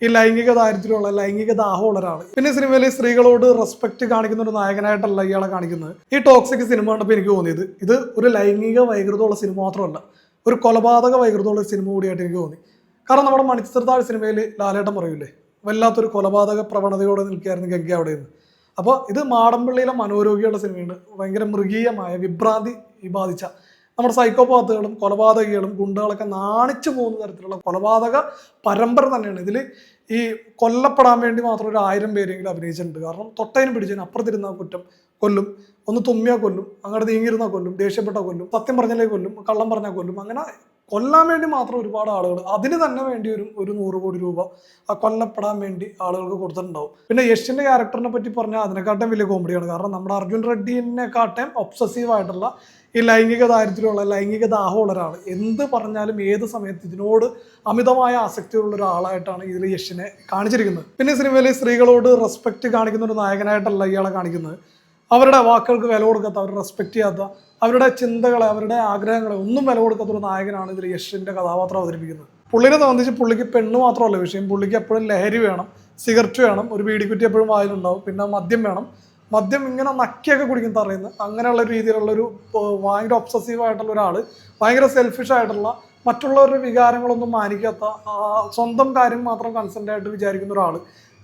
ഈ ലൈംഗിക ദാരിദ്ര്യമുള്ള ലൈംഗിക ദാഹമുള്ള ഒരാൾ. പിന്നെ സിനിമയിൽ സ്ത്രീകളോട് റെസ്പെക്ട് കാണിക്കുന്ന ഒരു നായകനായിട്ടല്ല ഇയാളെ കാണിക്കുന്നത്. ഈ ടോക്സിക് സിനിമ കണ്ടപ്പോൾ എനിക്ക് തോന്നിയത് ഇത് ഒരു ലൈംഗിക വൈകൃതമുള്ള സിനിമ മാത്രമല്ല, ഒരു കൊലപാതക വൈകൃതമുള്ള സിനിമ കൂടിയായിട്ട് എനിക്ക് തോന്നി. കാരണം നമ്മുടെ മണിച്ചിത്രത്താഴ് സിനിമയിൽ ലാലേട്ടൻ പറയൂലേ, വല്ലാത്തൊരു കൊലപാതക പ്രവണതയോടെ നിൽക്കുകയായിരുന്നു ഗംഗ അവിടെ നിന്ന്. അപ്പോൾ ഇത് മാടമ്പിള്ളിയിലെ മനോരോഗിയുള്ള സിനിമയുണ്ട്. ഭയങ്കര മൃഗീയമായ വിഭ്രാന്തി ബാധിച്ച നമ്മുടെ സൈക്കോപാത്തുകളും കൊലപാതകികളും ഗുണ്ടകളൊക്കെ നാണിച്ചു പോകുന്ന തരത്തിലുള്ള കൊലപാതക പരമ്പര തന്നെയാണ്. ഇതിൽ ഈ കൊല്ലപ്പെടാൻ വേണ്ടി മാത്രം ഒരു 1000 പേരെങ്കിലും അഭിനയിച്ചിട്ടുണ്ട്. കാരണം തൊട്ടതിനും പിടിച്ചതിന് അപ്പുറത്തിരുന്ന കുറ്റം കൊല്ലും, ഒന്ന് തുമ്മിയാൽ കൊല്ലും, അങ്ങോട്ട് നീങ്ങിരുന്ന കൊല്ലും, ദേഷ്യപ്പെട്ട കൊല്ലും, സത്യം പറഞ്ഞാലേ കൊല്ലും, കള്ളം പറഞ്ഞാൽ കൊല്ലും. അങ്ങനെ കൊല്ലാൻ വേണ്ടി മാത്രം ഒരുപാട് ആളുകൾ, അതിന് തന്നെ വേണ്ടി ഒരു 100 കോടി രൂപ ആ കൊല്ലപ്പെടാൻ വേണ്ടി ആളുകൾക്ക് കൊടുത്തിട്ടുണ്ടാവും. പിന്നെ യഷിന്റെ ക്യാരക്ടറിനെ പറ്റി പറഞ്ഞാൽ അതിനെക്കാട്ടും വലിയ കോമഡിയാണ്. കാരണം നമ്മുടെ അർജുൻ റെഡ്ഡിനെക്കാട്ടും ഒബ്സസീവ് ആയിട്ടുള്ള ഈ ലൈംഗിക ദാരിദ്ര്യമുള്ള ലൈംഗിക ദാഹമുള്ള ഒരാൾ എന്ത് പറഞ്ഞാലും ഏത് സമയത്ത് ഇതിനോട് അമിതമായ ആസക്തിയുള്ള ഒരാളായിട്ടാണ് ഇതിൽ യഷിനെ കാണിച്ചിരിക്കുന്നത്. പിന്നെ സിനിമയിൽ സ്ത്രീകളോട് റെസ്പെക്ട് കാണിക്കുന്ന ഒരു നായകനായിട്ടല്ല ഇയാളെ കാണിക്കുന്നത്. അവരുടെ വാക്കുകൾക്ക് വില കൊടുക്കാത്ത, അവർ റെസ്പെക്ട് ചെയ്യാത്ത, അവരുടെ ചിന്തകളെ അവരുടെ ആഗ്രഹങ്ങളെ ഒന്നും വില കൊടുക്കാത്ത ഒരു നായകനാണ് ഇതിൽ യഷിന്റെ കഥാപാത്രം അവതരിപ്പിക്കുന്നത്. പുള്ളിനെ സംബന്ധിച്ച് പുള്ളിക്ക് പെണ്ണ് മാത്രമല്ല വിഷയം, പുള്ളിക്ക് എപ്പോഴും ലഹരി വേണം, സിഗരറ്റ് വേണം, ഒരു ബീഡിക്കുറ്റി എപ്പോഴും വായിലുണ്ടാവും, പിന്നെ മദ്യം വേണം. മദ്യം ഇങ്ങനെ നക്കിയൊക്കെ കുടിക്കും തറയുന്നത്. അങ്ങനെയുള്ള രീതിയിലുള്ളൊരു ഭയങ്കര ഒബ്സസീവ് ആയിട്ടുള്ള ഒരാൾ, ഭയങ്കര സെൽഫിഷ് ആയിട്ടുള്ള, മറ്റുള്ളവരുടെ വികാരങ്ങളൊന്നും മാനിക്കാത്ത, സ്വന്തം കാര്യം മാത്രം കൺസെൻ്റ് ആയിട്ട് വിചാരിക്കുന്ന ഒരാൾ.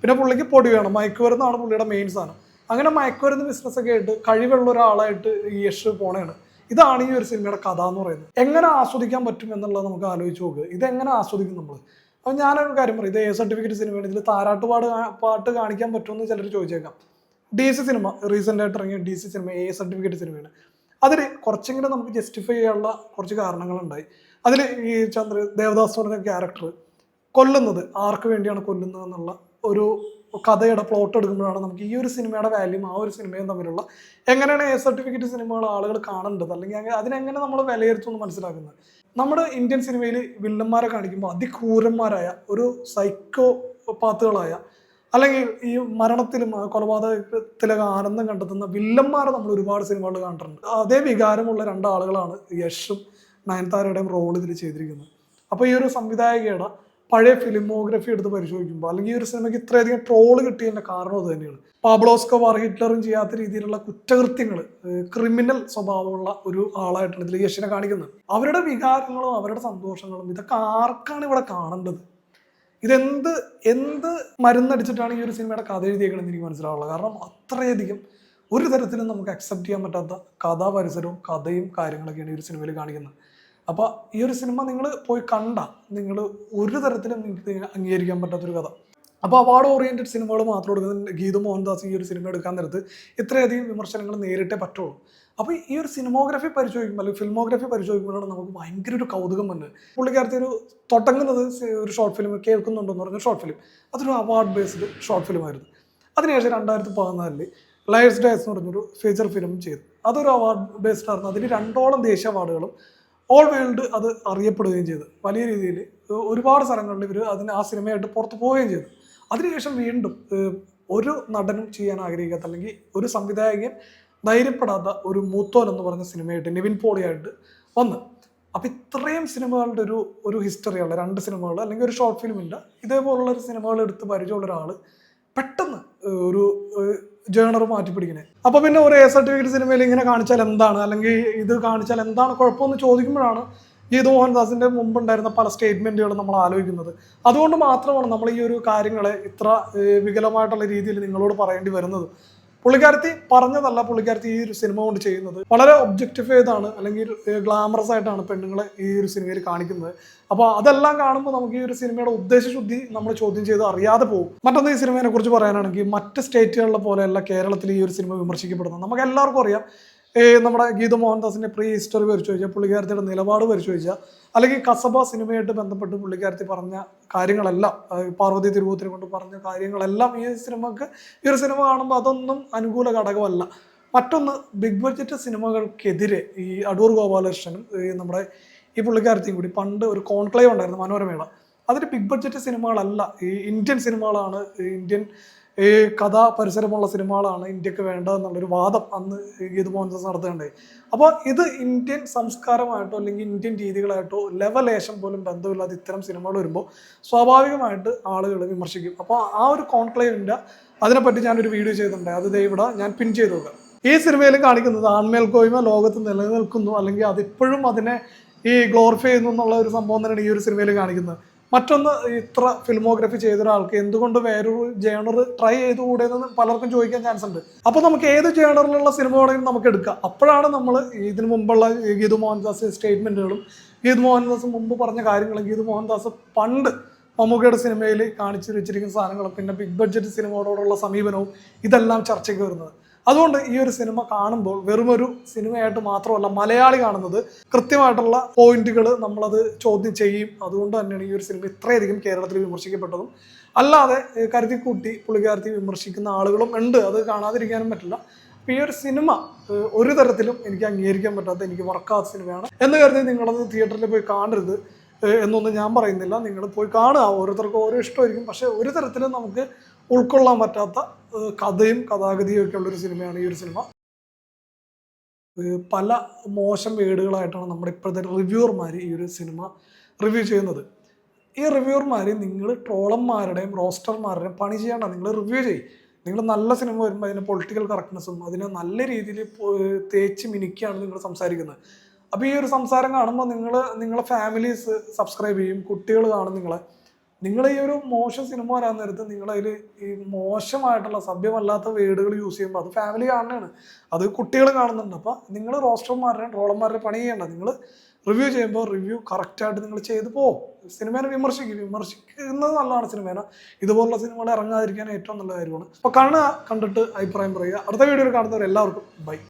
പിന്നെ പുള്ളിക്ക് പൊടി വേണം, മയക്കുമരുന്നാണ് പുള്ളിയുടെ മെയിൻ സാധനം. അങ്ങനെ മയക്കുമരുന്ന് ബിസിനസ്സൊക്കെ ആയിട്ട് കഴിവുള്ള ഒരാളായിട്ട് ഈ യഷ് പോണേണ്. ഇതാണ് ഈ ഒരു സിനിമയുടെ കഥ എന്ന് പറയുന്നത്. എങ്ങനെ ആസ്വദിക്കാൻ പറ്റും എന്നുള്ളത് നമുക്ക് ആലോചിച്ച് നോക്കുക. ഇതെങ്ങനെ ആസ്വദിക്കും നമ്മൾ? അപ്പോൾ ഞാനൊരു കാര്യം പറയും, ഇത് സർട്ടിഫിക്കറ്റ് സിനിമയാണ്, ഇതിൽ പാട്ട് കാണിക്കാൻ പറ്റുമെന്ന് ചിലർ ചോദിച്ചേക്കാം. DC സിനിമ റീസെൻ്റ് ആയിട്ട് ഇറങ്ങിയ DC സിനിമ സർട്ടിഫിക്കറ്റ് സിനിമയാണ്. അതിൽ കുറച്ചെങ്കിലും നമുക്ക് ജസ്റ്റിഫൈ ചെയ്യാനുള്ള കുറച്ച് കാരണങ്ങളുണ്ടായി. അതിൽ ഈ ദേവദാസ് പറഞ്ഞ ക്യാരക്ടർ കൊല്ലുന്നത് ആർക്ക് വേണ്ടിയാണ് കൊല്ലുന്നത് എന്നുള്ള ഒരു കഥയുടെ പ്ലോട്ട് എടുക്കുമ്പോഴാണ് നമുക്ക് ഈ ഒരു സിനിമയുടെ വാല്യൂം ആ ഒരു സിനിമയും തമ്മിലുള്ള എങ്ങനെയാണ് സർട്ടിഫിക്കറ്റ് സിനിമകൾ ആളുകൾ കാണേണ്ടത്, അല്ലെങ്കിൽ അതിനെങ്ങനെ നമ്മൾ വിലയിരുത്തുമെന്ന് മനസ്സിലാക്കുന്നത്. നമ്മുടെ ഇന്ത്യൻ സിനിമയിൽ വില്ലന്മാരെ കാണിക്കുമ്പോൾ അതിക്രൂരന്മാരായ ഒരു സൈക്കോപാത്തുകളായ, അല്ലെങ്കിൽ ഈ മരണത്തിലും കൊലപാതകത്തിലൊക്കെ ആനന്ദം കണ്ടെത്തുന്ന വില്ലന്മാരെ നമ്മൾ ഒരുപാട് സിനിമകളിൽ കണ്ടിട്ടുണ്ട്. അതേ വികാരമുള്ള 2 ആളുകളാണ് യഷും നയൻതാരയുടെയും റോൾ ഇതിൽ ചെയ്തിരിക്കുന്നത്. അപ്പോൾ ഈ ഒരു സംവിധായകയുടെ പഴയ ഫിലിമോഗ്രഫി എടുത്ത് പരിശോധിക്കുമ്പോൾ, അല്ലെങ്കിൽ ഈ ഒരു സിനിമയ്ക്ക് ഇത്രയധികം ട്രോള് കിട്ടിയതിൻ്റെ കാരണം അത് തന്നെയാണ്. പാബ്ലോ എസ്കോബാർ, ഹിറ്റ്ലറും ചെയ്യാത്ത രീതിയിലുള്ള കുറ്റകൃത്യങ്ങൾ, ക്രിമിനൽ സ്വഭാവമുള്ള ഒരു ആളായിട്ടാണ് ഇതിൽ യഷിനെ കാണിക്കുന്നത്. അവരുടെ വികാരങ്ങളും അവരുടെ സന്തോഷങ്ങളും ഇതൊക്കെ ആർക്കാണ് ഇവിടെ കാണേണ്ടത്? എന്ത് മരുന്നടിച്ചിട്ടാണ് ഈ ഒരു സിനിമയുടെ കഥ എഴുതിയേക്കണമെന്ന് എനിക്ക് മനസ്സിലാവുള്ളത്. കാരണം അത്രയധികം ഒരു തരത്തിലും നമുക്ക് അക്സെപ്റ്റ് ചെയ്യാൻ പറ്റാത്ത കഥാപരിസരവും കഥയും കാര്യങ്ങളൊക്കെയാണ് ഈ ഒരു സിനിമയിൽ കാണിക്കുന്നത്. അപ്പോൾ ഈ ഒരു സിനിമ നിങ്ങൾ പോയി നിങ്ങൾ ഒരു തരത്തിലും നിങ്ങൾക്ക് അംഗീകരിക്കാൻ പറ്റാത്തൊരു കഥ. അപ്പോൾ അവാർഡ് ഓറിയൻറ്റഡ് സിനിമകൾ മാത്രം എടുക്കുന്ന ഗീതു മോഹൻദാസ് ഈ ഒരു സിനിമ എടുക്കാൻ നേരത്ത് ഇത്രയധികം വിമർശനങ്ങൾ നേരിട്ടേ പറ്റുള്ളൂ. അപ്പോൾ ഈ ഒരു സിനിമോഗ്രഫി പരിശോധിക്കുമ്പോൾ, അല്ലെങ്കിൽ ഫിലിമോഗ്രഫി പരിശോധിക്കുമ്പോഴാണ് നമുക്ക് ഭയങ്കര ഒരു കൗതുകം വന്നത്. പുള്ളിക്കാരത്തി ഒരു തുടങ്ങുന്നത് ഒരു ഷോർട്ട് ഫിലിം കേൾക്കുന്നുണ്ടെന്ന് പറഞ്ഞ ഷോർട്ട് ഫിലിം, അതൊരു അവാർഡ് ബേസ്ഡ് ഷോർട്ട് ഫിലിമായിരുന്നു. അതിനുശേഷം 2014 ലയൺസ് ഡേസ് എന്ന് പറഞ്ഞൊരു ഫീച്ചർ ഫിലിം ചെയ്തു. അതൊരു അവാർഡ് ബേസ്ഡ് ആയിരുന്നു. അതിന് 2ഓളം ദേശീയ അവാർഡുകളും ഓൾ വേൾഡ് അത് അറിയപ്പെടുകയും ചെയ്തു. വലിയ രീതിയിൽ ഒരുപാട് സ്ഥലങ്ങളിൽ ഇവർ ആ സിനിമയായിട്ട് പുറത്ത് പോവുകയും ചെയ്തു. അതിനുശേഷം വീണ്ടും ഒരു നടനും ചെയ്യാൻ ആഗ്രഹിക്കാത്ത, അല്ലെങ്കിൽ ഒരു സംവിധായകൻ ധൈര്യപ്പെടാത്ത ഒരു മൂത്തോൻ എന്ന് പറഞ്ഞ സിനിമയായിട്ട് നിവിൻ പോളിയായിട്ട് വന്ന്. അപ്പോൾ ഇത്രയും സിനിമകളുടെ ഒരു ഹിസ്റ്ററിയുള്ള 2 സിനിമകൾ, അല്ലെങ്കിൽ ഒരു ഷോർട്ട് ഫിലിമിൻ്റെ ഇതേപോലുള്ള ഒരു സിനിമകൾ എടുത്ത് പരിചയമുള്ള ഒരാൾ പെട്ടെന്ന് ഒരു ജേണർ മാറ്റി പിടിക്കണേ. അപ്പോൾ പിന്നെ ഒരു സർട്ടിഫിക്കറ്റ് സിനിമയിൽ ഇങ്ങനെ കാണിച്ചാൽ എന്താണ്, അല്ലെങ്കിൽ ഇത് കാണിച്ചാൽ എന്താണ് കുഴപ്പമെന്ന് ചോദിക്കുമ്പോഴാണ് ഗീതു മോഹൻദാസിൻ്റെ മുമ്പുണ്ടായിരുന്ന പല സ്റ്റേറ്റ്മെൻറ്റുകളും നമ്മൾ ആലോചിക്കുന്നത്. അതുകൊണ്ട് മാത്രമാണ് നമ്മൾ ഈ ഒരു കാര്യങ്ങളെ ഇത്ര വികലമായിട്ടുള്ള രീതിയിൽ നിങ്ങളോട് പറയേണ്ടി വരുന്നത്. പുള്ളിക്കാരത്തി പറഞ്ഞതല്ല, പുള്ളിക്കാരത്തി ഈ ഒരു സിനിമ കൊണ്ട് ചെയ്യുന്നത് വളരെ ഒബ്ജക്റ്റിഫൈഡാണ്, അല്ലെങ്കിൽ ഗ്ലാമറസ് ആയിട്ടാണ് പെണ്ണുങ്ങളെ ഈ ഒരു സിനിമയിൽ കാണിക്കുന്നത്. അപ്പോൾ അതെല്ലാം കാണുമ്പോൾ നമുക്ക് ഈ ഒരു സിനിമയുടെ ഉദ്ദേശശുദ്ധി നമ്മൾ ചോദ്യം ചെയ്ത് അറിയാതെ പോകും. മറ്റൊന്ന്, ഈ സിനിമയെ കുറിച്ച് പറയാനാണെങ്കിൽ മറ്റ് സ്റ്റേറ്റുകളിലെ പോലെയല്ല കേരളത്തിൽ ഈ ഒരു സിനിമ വിമർശിക്കപ്പെടുന്നത്. നമുക്ക് എല്ലാവർക്കും അറിയാം, നമ്മുടെ ഗീതു മോഹൻദാസിൻ്റെ പ്രീ ഹിസ്റ്ററി പരിശോധിച്ചാൽ, പുള്ളിക്കാരത്തിയുടെ നിലപാട് പരിശോധിച്ചാൽ, അല്ലെങ്കിൽ കസബ സിനിമയായിട്ട് ബന്ധപ്പെട്ട് പുള്ളിക്കാരത്തി പറഞ്ഞ കാര്യങ്ങളെല്ലാം, പാർവതി തിരുവോത്തിനെ കൊണ്ട് പറഞ്ഞ കാര്യങ്ങളെല്ലാം ഈ ഒരു സിനിമ കാണുമ്പോൾ അതൊന്നും അനുകൂല ഘടകമല്ല. മറ്റൊന്ന്, ബിഗ് ബഡ്ജറ്റ് സിനിമകൾക്കെതിരെ ഈ അടൂർ ഗോപാലകൃഷ്ണനും നമ്മുടെ ഈ പുള്ളിക്കാരത്തിയും കൂടി പണ്ട് ഒരു കോൺക്ലേവ് ഉണ്ടായിരുന്നു മനോരമയുടെ. അതിൽ ബിഗ് ബഡ്ജറ്റ് സിനിമകളല്ല, ഈ ഇന്ത്യൻ സിനിമകളാണ്, ഇന്ത്യൻ ഈ കഥ പരിസരമുള്ള സിനിമകളാണ് ഇന്ത്യക്ക് വേണ്ടതെന്നുള്ളൊരു വാദം അന്ന് ഗീതു മോഹൻദാസ് നടത്തുകയുണ്ടായി. അപ്പോൾ ഇത് ഇന്ത്യൻ സംസ്കാരമായിട്ടോ അല്ലെങ്കിൽ ഇന്ത്യൻ രീതികളായിട്ടോ ലെവലേശം പോലും ബന്ധമില്ലാതെ ഇത്തരം സിനിമകൾ വരുമ്പോൾ സ്വാഭാവികമായിട്ട് ആളുകൾ വിമർശിക്കും. അപ്പോൾ ആ ഒരു കോൺക്ലേവിൻ്റെ അതിനെപ്പറ്റി ഞാനൊരു വീഡിയോ ചെയ്തിട്ടുണ്ട്. അത് ദേ ഇവിടെ ഞാൻ പിൻ ചെയ്ത് നോക്കാം. ഈ സിനിമയിൽ കാണിക്കുന്നത് ആൺമേൽക്കോയ്മ ലോകത്ത് നിലനിൽക്കുന്നു, അല്ലെങ്കിൽ അതിപ്പോഴും അതിനെ ഈ ഗ്ലോറിഫൈ ചെയ്യുന്നു എന്നുള്ള ഒരു സംഭവം തന്നെയാണ് ഈ ഒരു സിനിമയിൽ കാണിക്കുന്നത്. മറ്റൊന്ന്, ഇത്ര ഫിലിമോഗ്രഫി ചെയ്ത ഒരാൾക്ക് എന്തുകൊണ്ട് വേറൊരു ജേണർ ട്രൈ ചെയ്തുകൂടെയെന്ന് പലർക്കും ചോദിക്കാൻ ചാൻസ് ഉണ്ട്. അപ്പോൾ നമുക്ക് ഏത് ജേണറിലുള്ള സിനിമ വേണമെങ്കിലും നമുക്ക് എടുക്കാം. അപ്പോഴാണ് നമ്മൾ ഇതിനു മുമ്പുള്ള ഗീതു മോഹൻദാസ് സ്റ്റേറ്റ്മെൻറ്റുകളും ഗീതു മോഹൻദാസ് മുമ്പ് പറഞ്ഞ കാര്യങ്ങളും ഗീതു മോഹൻദാസ് പണ്ട് മമ്മൂക്കയുടെ സിനിമയിൽ കാണിച്ചു വെച്ചിരിക്കുന്ന സാധനങ്ങളും പിന്നെ ബിഗ് ബഡ്ജറ്റ് സിനിമയോടുള്ള സമീപനവും ഇതെല്ലാം ചർച്ചയ്ക്ക് വരുന്നത്. അതുകൊണ്ട് ഈ ഒരു സിനിമ കാണുമ്പോൾ വെറുമൊരു സിനിമയായിട്ട് മാത്രമല്ല മലയാളി കാണുന്നത്, കൃത്യമായിട്ടുള്ള പോയിന്റുകൾ നമ്മളത് ചോദ്യം ചെയ്യും. അതുകൊണ്ട് തന്നെയാണ് ഈ ഒരു സിനിമ ഇത്രയധികം കേരളത്തിൽ വിമർശിക്കപ്പെട്ടതും. അല്ലാതെ കരുതിക്കൂട്ടി പുള്ളിക്കാരത്തി വിമർശിക്കുന്ന ആളുകളും ഉണ്ട്, അത് കാണാതിരിക്കാനും പറ്റില്ല. അപ്പോൾ ഈ ഒരു സിനിമ ഒരു തരത്തിലും എനിക്ക് അംഗീകരിക്കാൻ പറ്റാത്ത, എനിക്ക് വർക്കാത്ത സിനിമയാണ് എന്ന് കരുതി നിങ്ങളത് തിയേറ്ററിൽ പോയി കാണരുത് എന്നൊന്നും ഞാൻ പറയുന്നില്ല. നിങ്ങൾ പോയി കാണുക, ഓരോരുത്തർക്കും ഓരോ ഇഷ്ടമായിരിക്കും. പക്ഷേ ഒരു തരത്തിലും നമുക്ക് ഉൾക്കൊള്ളാൻ പറ്റാത്ത കഥയും കഥാഗതിയും ഒക്കെ ഉള്ളൊരു സിനിമയാണ് ഈ ഒരു സിനിമ. പല മോശം വേർഡുകളായിട്ടാണ് നമ്മുടെ ഇപ്പോഴത്തെ റിവ്യൂവർമാർ ഈ ഒരു സിനിമ റിവ്യൂ ചെയ്യുന്നത്. ഈ റിവ്യൂവർമാർ നിങ്ങൾ ട്രോളന്മാരുടെയും റോസ്റ്റർമാരുടെയും പണി ചെയ്യേണ്ട, നിങ്ങൾ റിവ്യൂ ചെയ്യും. നിങ്ങൾ നല്ല സിനിമ വരുമ്പോൾ അതിന് പൊളിറ്റിക്കൽ കറക്റ്റ്നെസ്സും അതിനെ നല്ല രീതിയിൽ തേച്ച് മിനുക്കിയാണ് നിങ്ങൾ സംസാരിക്കുന്നത്. അപ്പോൾ ഈ ഒരു സംസാരം കാണുമ്പോൾ നിങ്ങളെ ഫാമിലീസ് സബ്സ്ക്രൈബ് ചെയ്യും, കുട്ടികൾ കാണും നിങ്ങൾ ഈ ഒരു മോശം സിനിമ വരാൻ നേരത്ത് നിങ്ങളതിൽ ഈ മോശമായിട്ടുള്ള സഭ്യമല്ലാത്ത വേർഡുകൾ യൂസ് ചെയ്യുമ്പോൾ അത് ഫാമിലി കാണുന്നതാണ്, അത് കുട്ടികൾ കാണുന്നുണ്ട്. അപ്പോൾ നിങ്ങൾ റോസ്റ്റർമാരുടെയും ട്രോളന്മാരുടെയും പണി ചെയ്യേണ്ട, നിങ്ങൾ റിവ്യൂ ചെയ്യുമ്പോൾ റിവ്യൂ കറക്റ്റായിട്ട് നിങ്ങൾ ചെയ്ത് പോകും. സിനിമേനെ വിമർശിക്കുന്നത് നല്ലതാണ്. സിനിമേനെ ഇതുപോലുള്ള സിനിമകൾ ഇറങ്ങാതിരിക്കാൻ ഏറ്റവും നല്ല കാര്യമാണ്. അപ്പോൾ കണ്ടിട്ട് അഭിപ്രായം പറയുക. അടുത്ത വീഡിയോയിൽ കാണുന്നവർ എല്ലാവർക്കും ബൈ.